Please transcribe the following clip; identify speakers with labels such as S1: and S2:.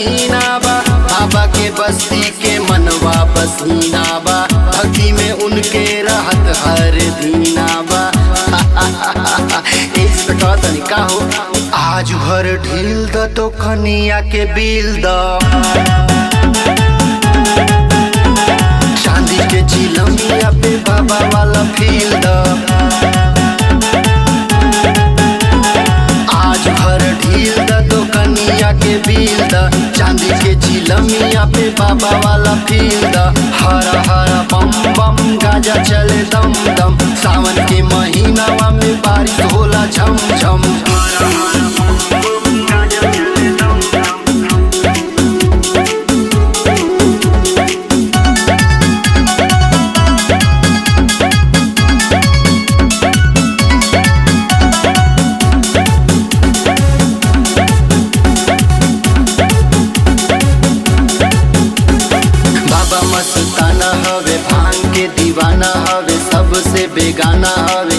S1: महीना बा, बाबा के बस्ती के मनवा पसीना बा, भक्ति में उनके रहत हर दीना बा। इस प्रकार तरीका हो आज भर ढील द तो कनिया के बिल द, चांदी के चिलमिया पे बाबा वाला फील द। आज भर ढील द तो कनिया के बिल द, चांदी के चिलमिया पे बाबा वाला फील द। हरा हरा बम बम गाजा चले दम दम, सावन के महीनावा में बारिश होला झम झम। बाबा मस्ताना हवे, भांग के दीवाना हवे, सबसे बेगाना हवे।